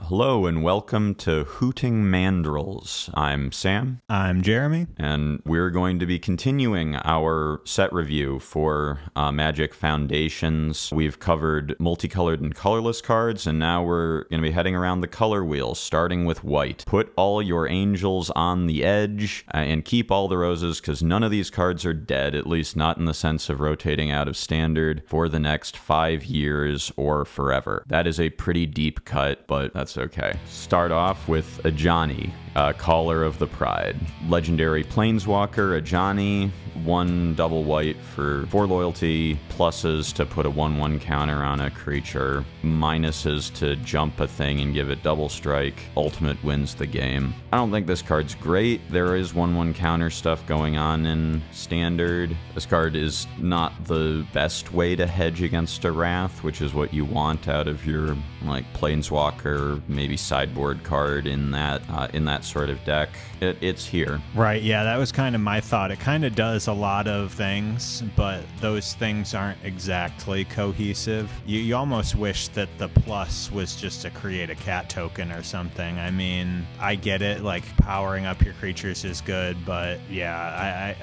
Hello and welcome to Hooting Mandrills. I'm Sam. I'm Jeremy. And we're going to be continuing our set review for Magic Foundations. We've covered multicolored and colorless cards, and now we're going to be heading around the color wheel, starting with white. Put all your angels on the edge and keep all the roses, because none of these cards are dead, at least not in the sense of rotating out of standard for the next 5 years or forever. That is a pretty deep cut, but that's okay. Start off with Ajani, Caller of the Pride. Legendary Planeswalker, Ajani, 1 double white for 4 loyalty, pluses to put a 1/1 counter on a creature, minuses to jump a thing and give it double strike. Ultimate wins the game. I don't think this card's great. There is 1/1 counter stuff going on in standard. This card is not the best way to hedge against a Wrath, which is what you want out of your like Planeswalker, maybe sideboard card in that sort of deck. It's here. Right, yeah, that was kind of my thought. It kind of does a lot of things, but those things aren't exactly cohesive. You almost wish that the plus was just to create a cat token or something. I mean, I get it, like powering up your creatures is good, but yeah,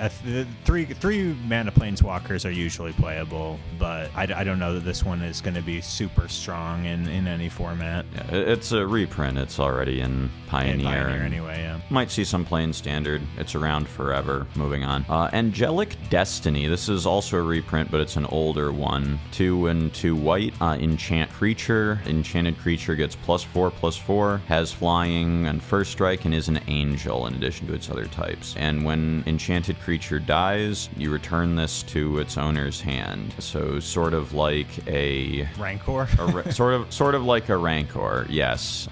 three mana Planeswalkers are usually playable, but I don't know that this one is going to be super strong in any format. Yeah, it's a reprint. It's already in Pioneer anyway, yeah. Might see some play in Standard. It's around forever. Moving on. Angelic Destiny. This is also a reprint, but it's an older one. 2 and 2 white. Enchant creature. Enchanted creature gets +4/+4, has flying and first strike, and is an angel in addition to its other types. And when enchanted creature dies, you return this to its owner's hand. So sort of like a Rancor? sort of like a Rancor, yes.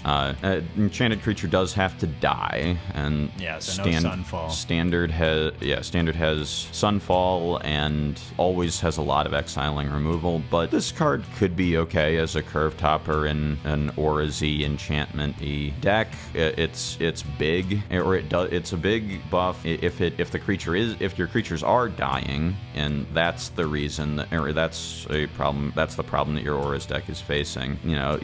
Enchanted creature does have to die, and yeah, so no Sunfall. Standard has Sunfall and always has a lot of exiling removal, but this card could be okay as a curve topper in an Aura Z enchantment-y deck. It's big, or it's a big buff if your creatures are dying, and that's the reason that's a problem. That's the problem that your Aura's deck is facing. You know,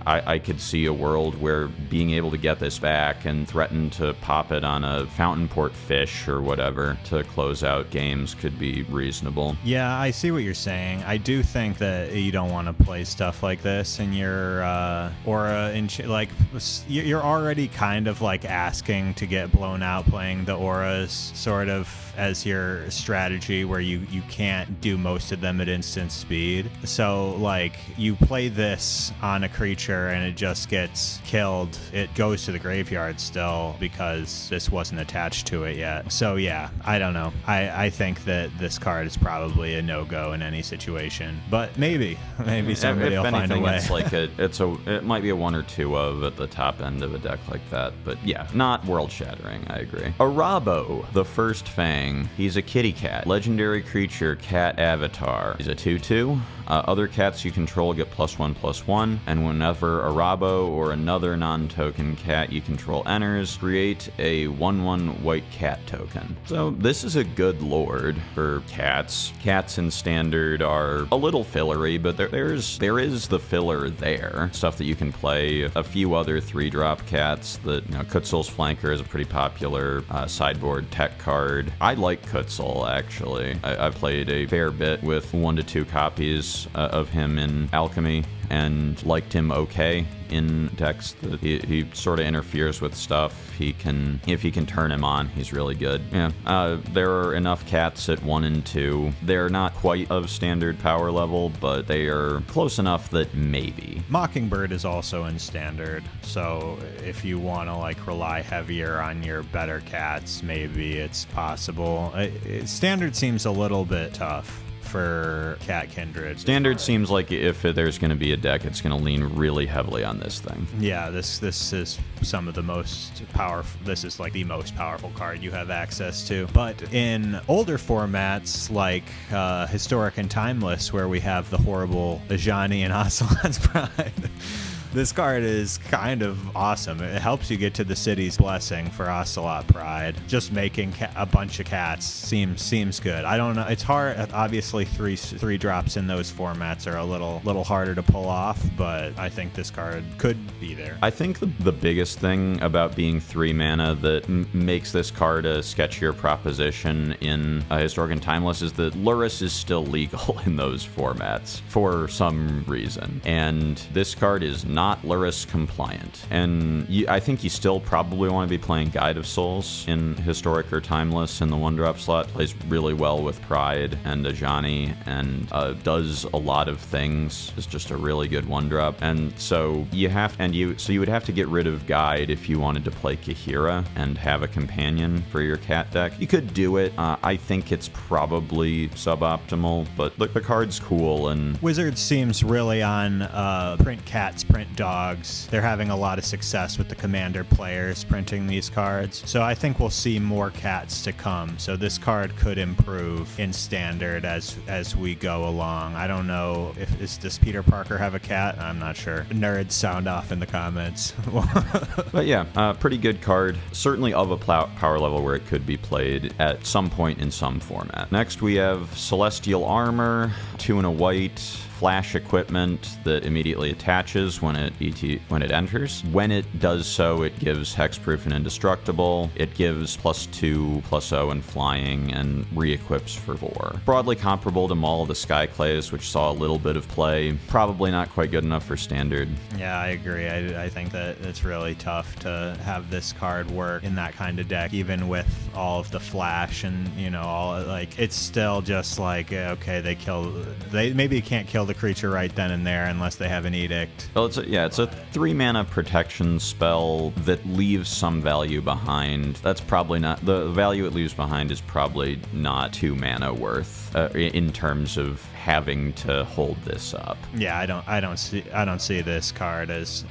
I could see a world where being able to get this back and threaten to pop it on a Fountain Port Fish or whatever to close out games could be reasonable. Yeah, I see what you're saying. I do think that you don't want to play stuff like this in your Aura. You're already kind of like asking to get blown out playing the Auras sort of as your strategy, where you can't do most of them at instant speed. So like you play this on a creature and it just gets killed. It goes to the graveyard still because this wasn't attached to it yet. So yeah, I don't know. I think that this card is probably a no-go in any situation, but maybe somebody will find a way. It's like it might be a 1 or 2 of at the top end of a deck like that, but yeah, not world-shattering. I agree. Arahbo, the first Fang. He's a kitty cat, legendary creature, cat avatar. He's a 2/2. Other cats you control get +1/+1, and whenever Arahbo or another non-token cat you control enters, create a 1/1 white cat token. So this is a good lord for cats. Cats in Standard are a little fillery, but there is the filler there. Stuff that you can play. A few other 3-drop cats that, you know, Kutzel's Flanker is a pretty popular sideboard tech card. I like Kutzel, actually. I played a fair bit with 1 to 2 copies of him in Alchemy and liked him okay in decks that he sort of interferes with stuff. If he can turn him on, he's really good. Yeah, there are enough cats at 1 and 2. They're not quite of Standard power level, but they are close enough that maybe. Mockingbird is also in Standard, so if you want to like rely heavier on your better cats, maybe it's possible. Standard seems a little bit tough for Cat Kindred. Standard seems like if there's going to be a deck, it's going to lean really heavily on this thing. Yeah, this is some of the most powerful. This is like the most powerful card you have access to. But in older formats like Historic and Timeless, where we have the horrible Ajani and Aslan's Pride, This card is kind of awesome. It helps you get to the city's blessing for Ocelot Pride. Just making a bunch of cats seems good. I don't know. It's hard. Obviously, three drops in those formats are a little harder to pull off, but I think this card could be there. I think the biggest thing about being 3 mana that makes this card a sketchier proposition in Historic and Timeless is that Lurrus is still legal in those formats for some reason. And this card is not Lurrus compliant. And I think you still probably want to be playing Guide of Souls in Historic or Timeless in the 1-drop slot. Plays really well with Pride and Ajani and does a lot of things. It's just a really good 1-drop. And so you would have to get rid of Guide if you wanted to play Kahira and have a companion for your cat deck. You could do it. I think it's probably suboptimal, but the card's cool. And Wizards seems really on print cats, print dogs. They're having a lot of success with the Commander players printing these cards. So I think we'll see more cats to come. So this card could improve in Standard as we go along. I don't know does Peter Parker have a cat? I'm not sure. Nerds sound off in the comments. But yeah, pretty good card. Certainly of a power level where it could be played at some point in some format. Next we have Celestial Armor, 2 and a white. Flash equipment that immediately attaches when it enters. When it does so, it gives hexproof and indestructible. It gives +2/+0 and flying and re-equips for 4. Broadly comparable to Maul of the Skyclays, which saw a little bit of play. Probably not quite good enough for Standard. Yeah, I agree. I think that it's really tough to have this card work in that kind of deck, even with all of the flash and all it's still just okay, they maybe can't kill the creature right then and there unless they have an edict. Well, it's a 3 mana protection spell that leaves some value behind. That's probably not the value it leaves behind is probably not 2 mana worth in terms of having to hold this up. Yeah, I don't see this card as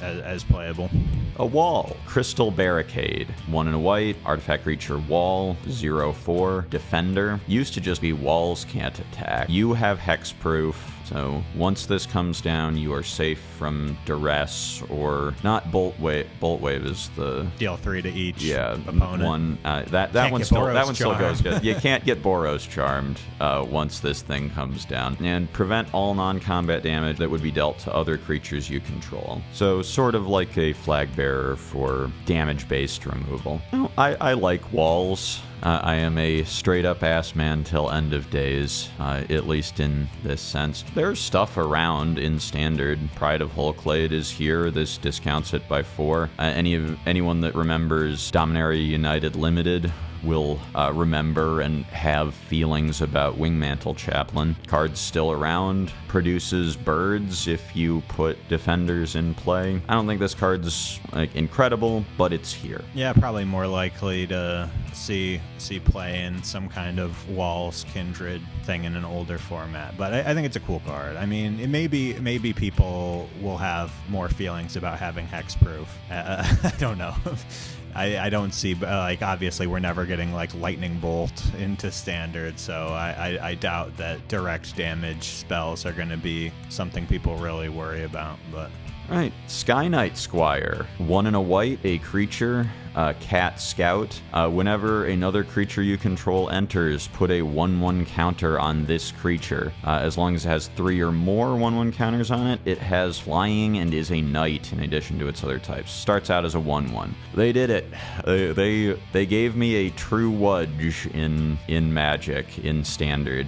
playable. A wall, Crystal Barricade, 1 and a white, artifact creature wall, 0/4, defender. Used to just be walls can't attack. You have hexproof. So once this comes down, you are safe from duress or not bolt wave. Bolt wave is the deal 3 to each opponent. One that one still goes good. You can't get Boros Charmed once this thing comes down, and prevent all non-combat damage that would be dealt to other creatures you control. So sort of like a flag bearer for damage-based removal. I like walls. I am a straight-up ass man till end of days, at least in this sense. There's stuff around in Standard. Pride of Hulklade is here. This discounts it by 4. Anyone that remembers Dominaria United Limited will remember and have feelings about Wingmantle Chaplain. Card's still around, produces birds if you put defenders in play. I don't think this card's incredible, but it's here. Yeah, probably more likely to see play in some kind of Walls Kindred thing in an older format. But I think it's a cool card. I mean, it maybe people will have more feelings about having hexproof. I don't know. I don't see, obviously we're never getting Lightning Bolt into Standard, so I doubt that direct damage spells are going to be something people really worry about. But Right. Skyknight Squire. 1 and a white, a creature, cat scout. Whenever another creature you control enters, put a 1/1 counter on this creature. As long as it has 3 or more 1/1 counters on it, it has flying and is a knight in addition to its other types. Starts out as a 1/1. They did it. They gave me a true Wudge in Magic, in Standard.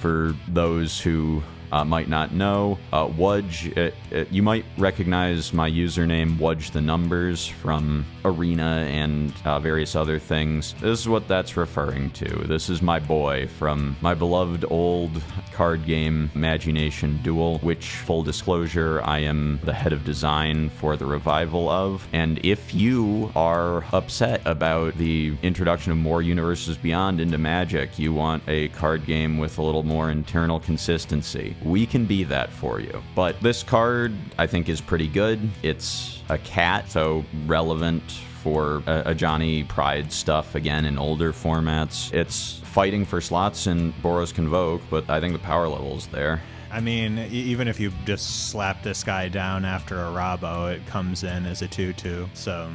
For those who might not know, Wudge, you might recognize my username Wudge the Numbers from Arena and various other things. This is what that's referring to. This is my boy from my beloved old card game Imagination Duel, which, full disclosure, I am the head of design for the revival of. And if you are upset about the introduction of more Universes Beyond into Magic, you want a card game with a little more internal consistency, we can be that for you. But this card, I think, is pretty good. It's a cat, so relevant for Ajani Pride stuff, again, in older formats. It's fighting for slots in Boros Convoke, but I think the power level is there. I mean, even if you just slap this guy down after Arahbo, it comes in as a 2/2. So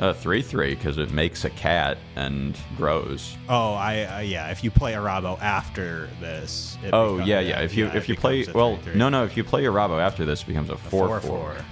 3/3 because it makes a cat and grows. Oh, yeah. If you play Arahbo after this, it oh becomes, yeah. If you play no, if you play Arahbo after this, it becomes a 4/4.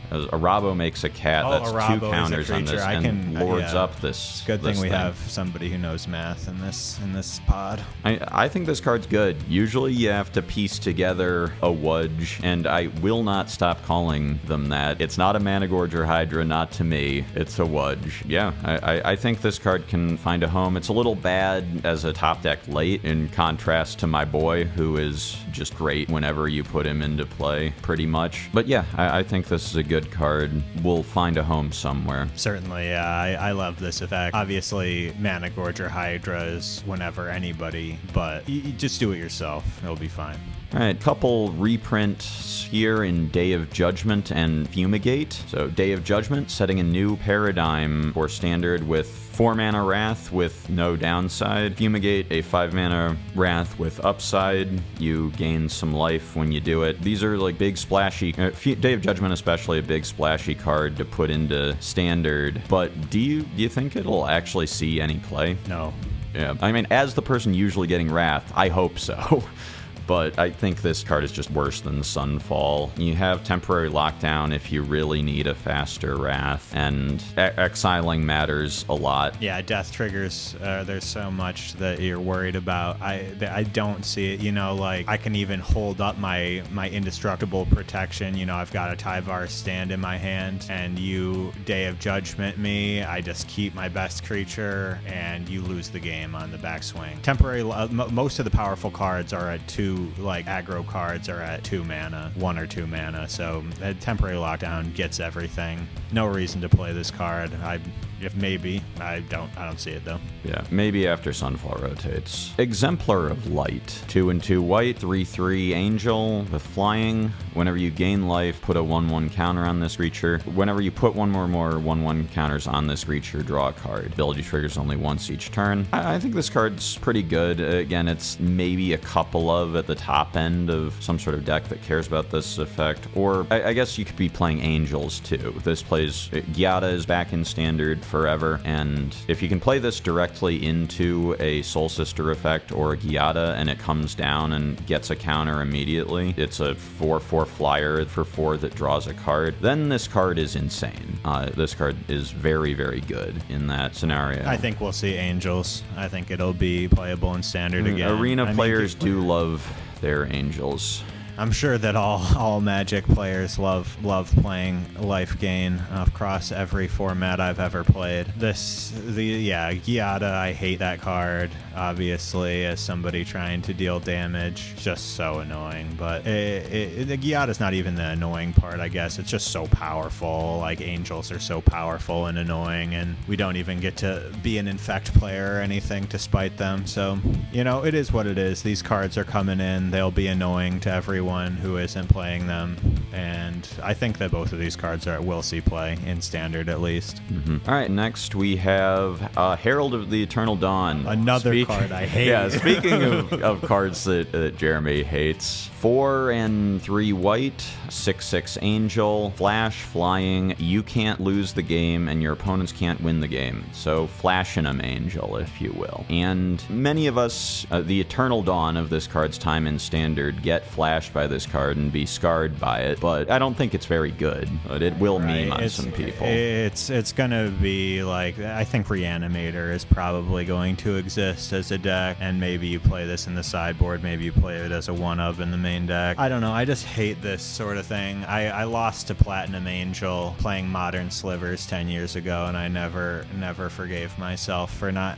As Arahbo makes a cat that's Arahbo 2 counters on this and lords up this. Good thing we thing. have somebody who knows math in this pod. I think this card's good. Usually you have to piece together a Wudge, and I will not stop calling them that. It's not a Managorge or Hydra, not to me. It's a Wudge. Yeah, I think this card can find a home. It's a little bad as a top deck late, in contrast to my boy, who is just great whenever you put him into play, pretty much. But yeah, I think this is a good card. Will find a home somewhere. Certainly, yeah. I love this effect. Obviously, Managorge or Hydra is whenever anybody, but you just do it yourself. It'll be fine. All right, couple reprints here in Day of Judgment and Fumigate. So Day of Judgment, setting a new paradigm for Standard with 4 mana Wrath with no downside. Fumigate, a 5 mana Wrath with upside. You gain some life when you do it. These are like big splashy, Day of Judgment especially, a big splashy card to put into Standard. But do you think it'll actually see any play? No. Yeah, I mean, as the person usually getting Wrath, I hope so. But I think this card is just worse than Sunfall. You have temporary lockdown if you really need a faster Wrath, and exiling matters a lot. Yeah, death triggers, there's so much that you're worried about. I don't see it, like, I can even hold up my indestructible protection. I've got a Tyvar stand in my hand, and you Day of Judgment me, I just keep my best creature, and you lose the game on the backswing. Temporary, most of the powerful cards are at 2, like aggro cards are at 2 mana, 1 or 2 mana, so temporary lockdown gets everything. No reason to play this card. Maybe. I don't see it though. Yeah, maybe after Sunfall rotates. Exemplar of Light. 2/2 white, 3/3 angel with flying. Whenever you gain life, put a 1/1 counter on this creature. Whenever you put one or more 1/1 counters on this creature, draw a card. Ability triggers only once each turn. I think this card's pretty good. Again, it's maybe a couple of at the top end of some sort of deck that cares about this effect. Or I guess you could be playing angels too. This plays Giada is back in Standard forever, and if you can play this directly into a Soul Sister effect or a Giada and it comes down and gets a counter immediately, it's a 4/4 flyer for 4 that draws a card, then this card is insane. This card is very, very good in that scenario. I think we'll see angels. I think it'll be playable in Standard again. Arena players do love their angels. I'm sure that all Magic players love playing life gain across every format I've ever played. Giada, I hate that card, obviously, as somebody trying to deal damage. Just so annoying, but the Giada's not even the annoying part, I guess. It's just so powerful. Like, angels are so powerful and annoying, and we don't even get to be an infect player or anything to spite them. So, it is what it is. These cards are coming in. They'll be annoying to everyone who isn't playing them, and I think that both of these cards will see play in Standard at least. All right, next we have Herald of the Eternal Dawn. Another card I hate. Yeah, speaking of cards that Jeremy hates, 4 and 3 white, 6/6 angel, flash, flying. You can't lose the game, and your opponents can't win the game. So flash in 'em angel, if you will. And many of us, the Eternal Dawn of this card's time in Standard, get flashed by this card and be scarred by it. But I don't think it's very good. But it will meme on some people. It's gonna be like, I think Reanimator is probably going to exist as a deck, and maybe you play this in the sideboard, maybe you play it as a 1-of in the main deck. I don't know, I just hate this sort of thing. I lost to Platinum Angel playing Modern Slivers 10 years ago, and I never forgave myself for not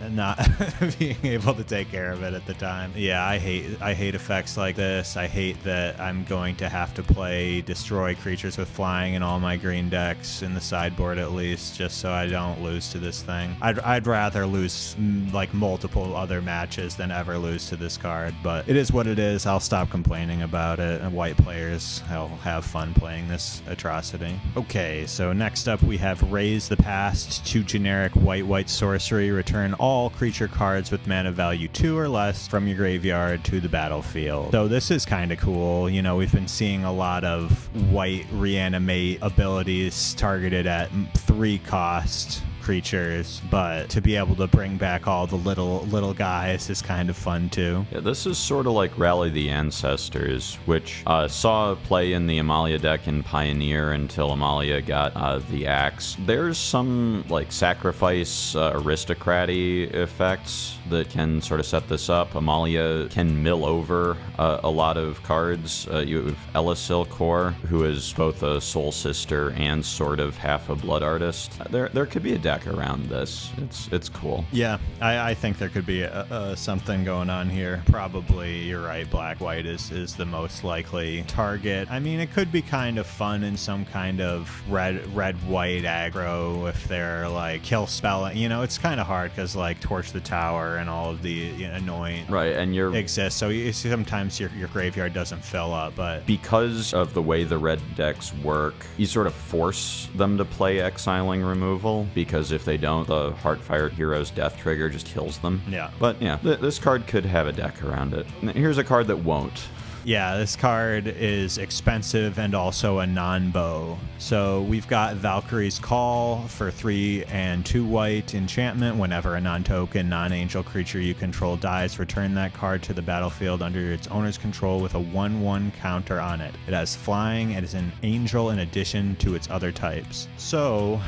being able to take care of it at the time. Yeah, I hate effects like this. I hate that I'm going to have to play destroy creatures with flying in all my green decks in the sideboard at least, just so I don't lose to this thing. I'd rather lose like multiple other matches than ever lose to this card, but it is what it is. I'll stop complaining about it, and white players will have fun playing this atrocity. Okay, so next up we have Raise the Past. 2 generic white sorcery. Return all creature cards with mana value 2 or less from your graveyard to the battlefield. So this is kind of cool. useful. You know, we've been seeing a lot of white reanimate abilities targeted at 3-cost creatures, but to be able to bring back all the little guys is kind of fun too. Yeah, this is sort of like Rally the Ancestors, which saw play in the Amalia deck in Pioneer until Amalia got the Axe. There's some like sacrifice aristocracy effects that can sort of set this up. Amalia can mill over a lot of cards. You have Elasil Core, who is both a Soul Sister and sort of half a Blood Artist. There could be a deck around this. It's cool. Yeah, I think there could be something going on here. Probably, you're right, black-white is the most likely target. I mean, it could be kind of fun in some kind of red-white aggro if they're like kill spell. You know, it's kind of hard because like Torch the Tower and all of the anoint and you're exist. So sometimes your graveyard doesn't fill up, but because of the way the red decks work, you sort of force them to play exiling removal, because if they don't, the Heartfire Hero's Death Trigger just kills them. Yeah. But yeah, this card could have a deck around it. Here's a card that won't. Yeah, this card is expensive and also a non-bow. So we've got Valkyrie's Call for 3 and 2 white enchantment. Whenever a non-token, non-angel creature you control dies, return that card to the battlefield under its owner's control with a 1/1 counter on it. It has flying and is an angel in addition to its other types. So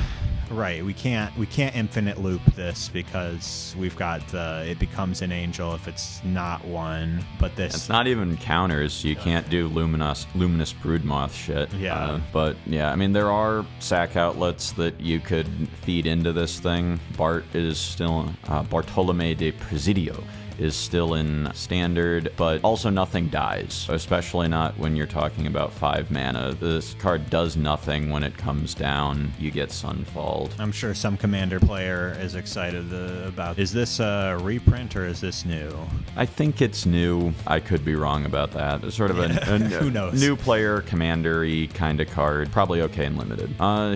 right, we can't infinite loop this because we've got it becomes an angel if it's not one. But this, it's not even counters. You can't do luminous Broodmoth shit. Yeah. But yeah, I mean, there are sack outlets that you could feed into this thing. Bart is still Bartolome de Presidio is still in standard, but also nothing dies, especially not when you're talking about 5 mana. This card does nothing when it comes down. You get Sunfalled. I'm sure some Commander player is excited about. Is this a reprint or is this new? I think it's new. I could be wrong about that. It's sort of Who knows? New player Commander-y kind of card. Probably okay in limited.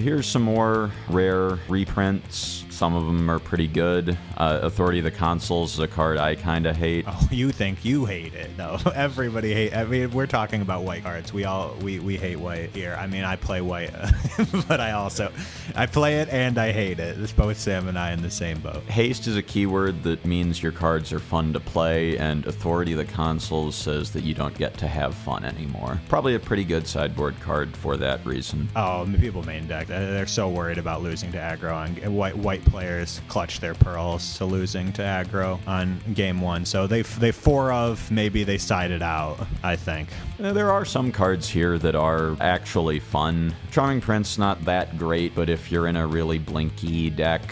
Here's some more rare reprints. Some of them are pretty good. Authority of the Consuls is a card I kind of hate. Oh, you think you hate it? No, everybody hate. I mean, we're talking about white cards. We hate white here. I mean, I play white, but I play it and I hate it. It's both Sam and I in the same boat. Haste is a keyword that means your cards are fun to play, and Authority of the Consuls says that you don't get to have fun anymore. Probably a pretty good sideboard card for that reason. Oh, people main deck. They're so worried about losing to aggro, and white players clutch their pearls to losing to aggro on game 1. So they 4 of, maybe they side it out, I think. There are some cards here that are actually fun. Charming Prince, not that great, but if you're in a really blinky deck,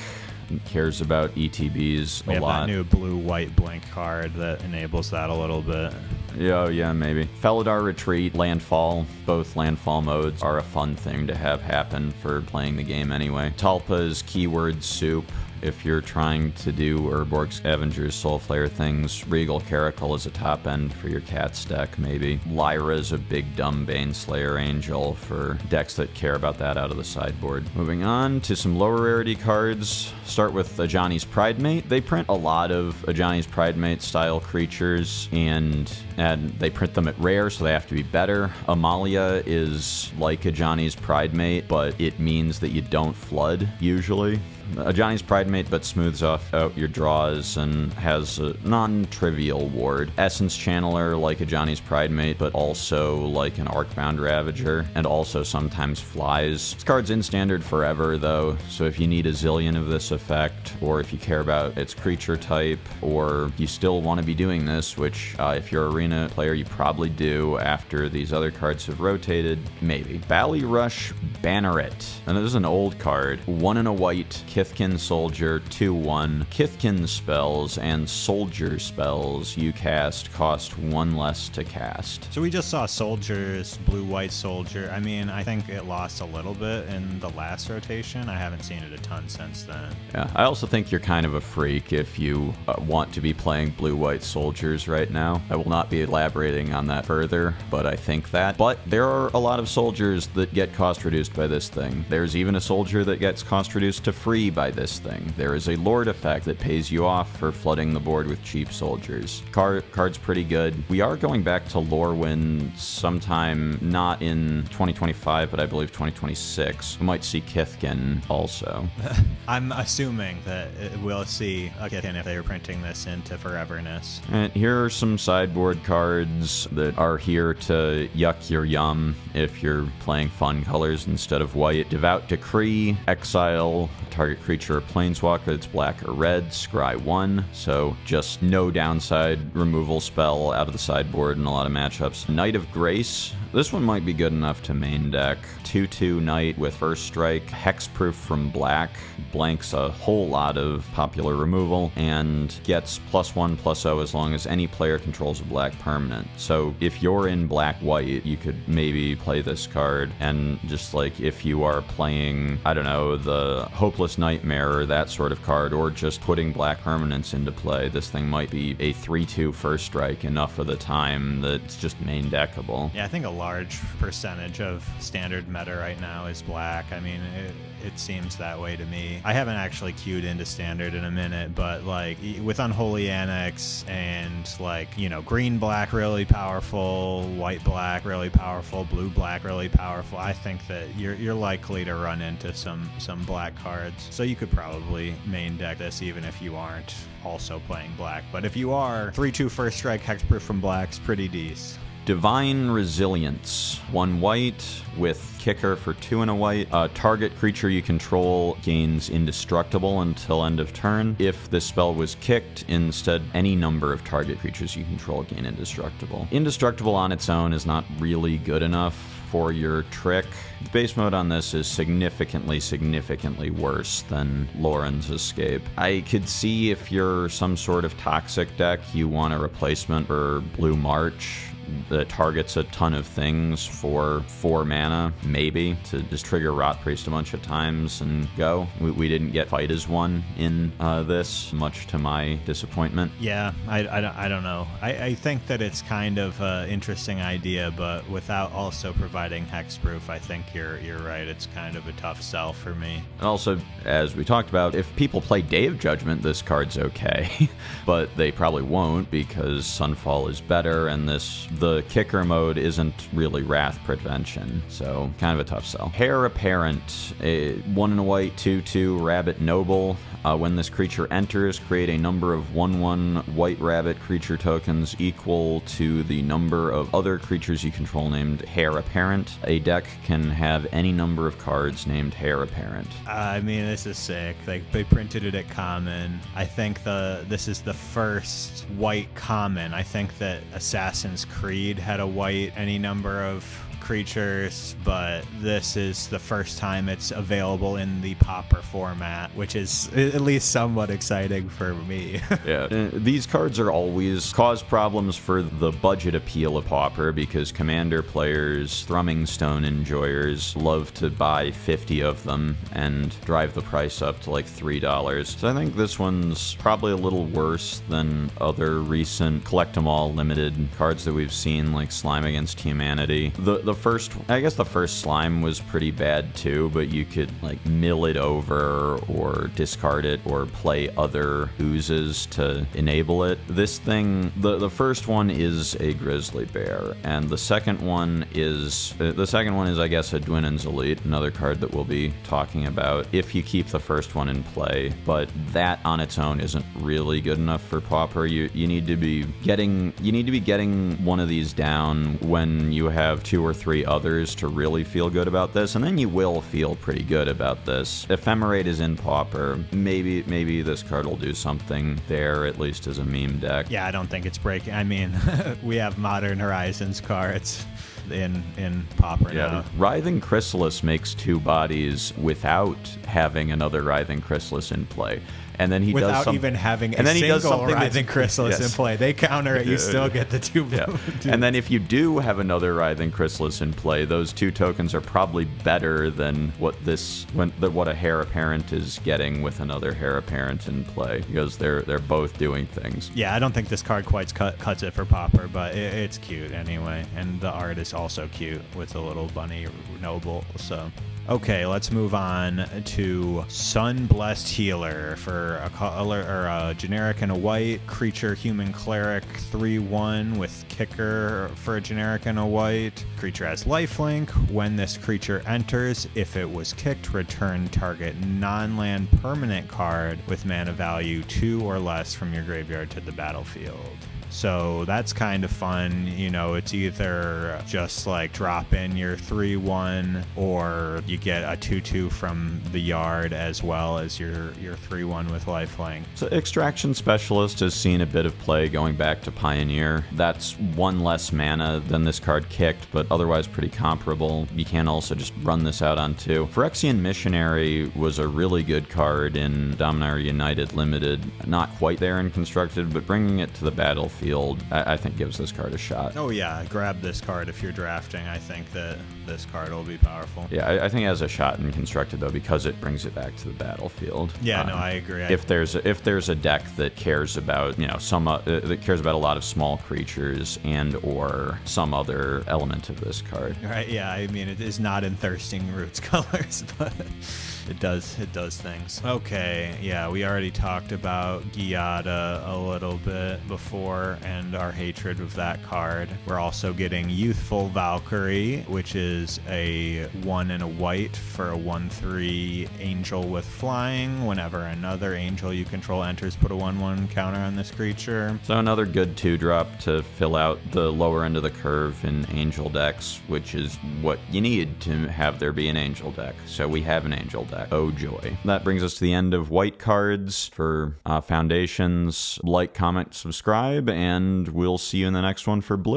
cares about ETBs We a have lot. that new blue-white blink card that enables that a little bit. Yeah, maybe. Felidar Retreat, Landfall, both landfall modes are a fun thing to have happen for playing the game anyway. Talpa's Keyword Soup, if you're trying to do Urborg Scavenger's Soulflare things. Regal Caracal is a top end for your Cats deck, maybe. Lyra's a big dumb Baneslayer Angel for decks that care about that out of the sideboard. Moving on to some lower rarity cards. Start with Ajani's Pridemate. They print a lot of Ajani's Pridemate style creatures, and they print them at rare, so they have to be better. Amalia is like Ajani's Pridemate, but it means that you don't flood, usually. Ajani's Pridemate, but smooths out your draws and has a non-trivial ward. Essence Channeler, like Ajani's Pridemate, but also like an Arcbound Ravager, and also sometimes flies. This card's in standard forever, though, so if you need a zillion of this effect, or if you care about its creature type, or you still want to be doing this, which if you're an Arena player, you probably do after these other cards have rotated, maybe. Ballyrush Banneret. And this is an old card. 1 and a white, Kithkin Soldier, 2/1. Kithkin spells and Soldier spells you cast cost 1 less to cast. So we just saw Soldiers, blue-white Soldier. I mean, I think it lost a little bit in the last rotation. I haven't seen it a ton since then. Yeah, I also think you're kind of a freak if you want to be playing blue-white Soldiers right now. I will not be elaborating on that further, but I think that. But there are a lot of Soldiers that get cost reduced by this thing. There's even a Soldier that gets cost reduced to free by this thing. There is a Lord effect that pays you off for flooding the board with cheap soldiers. Card's pretty good. We are going back to Lorwyn sometime, not in 2025, but I believe 2026. We might see Kithkin also. I'm assuming that we'll see a Kithkin if they're printing this into Foreverness. And here are some sideboard cards that are here to yuck your yum if you're playing fun colors instead of white. Devout Decree, exile target creature or planeswalker that's black or red, scry 1, so just no downside removal spell out of the sideboard in a lot of matchups. Knight of Grace, this one might be good enough to main deck. 2/2 Knight with first strike, hexproof from black, blanks a whole lot of popular removal, and gets +1/+0 as long as any player controls a black permanent. So if you're in black-white, you could maybe play this card, and just like if you are playing, I don't know, the Hopeless Nightmare or that sort of card, or just putting black permanents into play, this thing might be a 3/2 first strike enough of the time that it's just main deckable. Yeah, I think a large percentage of standard meta right now is black. I mean, it seems that way to me. I haven't actually queued into standard in a minute, but like with Unholy Annex and like, you know, green black really powerful, white black really powerful, blue black really powerful, I think that you're likely to run into some black cards. So you could probably main deck this even if you aren't also playing black. But if you are, 3/2 first strike hexproof from black's pretty decent. Divine Resilience, 1 white with kicker for 2 and a white. Target creature you control gains indestructible until end of turn. If this spell was kicked, instead any number of target creatures you control gain indestructible. Indestructible on its own is not really good enough for your trick. The base mode on this is significantly worse than Lauren's Escape. I could see if you're some sort of toxic deck, you want a replacement for Blue March that targets a ton of things for 4 mana, maybe, to just trigger Rot Priest a bunch of times and go. We didn't get Fight as 1 in this, much to my disappointment. Yeah, I don't know. I think that it's kind of an interesting idea, but without also providing hexproof, I think you're right. It's kind of a tough sell for me. And also, as we talked about, if people play Day of Judgment, this card's okay, but they probably won't because Sunfall is better, and the kicker mode isn't really Wrath Prevention, so kind of a tough sell. Hare Apparent, a 1 and a white 2/2 Rabbit Noble. When this creature enters, create a number of 1/1 white rabbit creature tokens equal to the number of other creatures you control named Hare Apparent. A deck can have any number of cards named Hare Apparent. I mean, this is sick. They printed it at common. I think this is the first white common. I think that Assassin's Creed had a white any number of creatures, but this is the first time it's available in the Pauper format, which is at least somewhat exciting for me. Yeah, these cards are always cause problems for the budget appeal of Pauper because Commander players, Thrumming Stone enjoyers, love to buy 50 of them and drive the price up to like $3. So I think this one's probably a little worse than other recent collect 'em all limited cards that we've seen, like Slime Against Humanity. I guess the first Slime was pretty bad too, but you could like mill it over or discard it or play other oozes to enable it. This thing, the first one is a Grizzly Bear, and the second one is I guess a Dwinnen's Elite, another card that we'll be talking about if you keep the first one in play. But that on its own isn't really good enough for Pauper. You need to be getting one of these down when you have 2 or 3 others to really feel good about this, and then you will feel pretty good about this. Ephemerate is in Pauper. Maybe this card will do something there, at least as a meme deck. Yeah, I don't think it's breaking. I mean, we have Modern Horizons cards in Pauper now. Writhing Chrysalis makes 2 bodies without having another Writhing Chrysalis in play. And then he without does even having and a then he does single something Writhing Chrysalis in play. They counter it, you still get the 2. Yeah. And then if you do have another Writhing Chrysalis in play, those 2 tokens are probably better than what a Hare Apparent is getting with another Hare Apparent in play, because they're both doing things. Yeah, I don't think this card quite cuts it for Pauper, but it's cute anyway. And the art is also cute with the little bunny noble, so... Okay, let's move on to Sun-Blessed Healer for a color or a generic and a white creature human cleric 3/1 with kicker for a generic and a white. Creature has lifelink. When this creature enters, if it was kicked, return target non-land permanent card with mana value 2 or less from your graveyard to the battlefield. So that's kind of fun. You know, it's either just like drop in your 3/1 or you get a 2/2 from the yard as well as your 3/1 with lifelink. So Extraction Specialist has seen a bit of play going back to Pioneer. That's one less mana than this card kicked, but otherwise pretty comparable. You can also just run this out on 2. Phyrexian Missionary was a really good card in Dominaria United Limited. Not quite there in Constructed, but bringing it to the battlefield I think gives this card a shot. Oh yeah, grab this card if you're drafting. I think that this card will be powerful. Yeah, I think it has a shot in Constructed though because it brings it back to the battlefield. Yeah, no, I agree. If there's a deck that cares about that cares about a lot of small creatures and or some other element of this card. Right. Yeah. I mean, it is not in Thirsting Roots colors, but it does things. Okay. Yeah, we already talked about Giada a little bit before and our hatred of that card. We're also getting Youthful Valkyrie, which is a 1 and a white for a 1/3 angel with flying. Whenever another angel you control enters, put a 1/1 counter on this creature. So another good 2-drop to fill out the lower end of the curve in angel decks, which is what you need to have there be an angel deck. So we have an angel deck. Oh joy. That brings us to the end of white cards for Foundations. Like, comment, subscribe, and we'll see you in the next one for blue.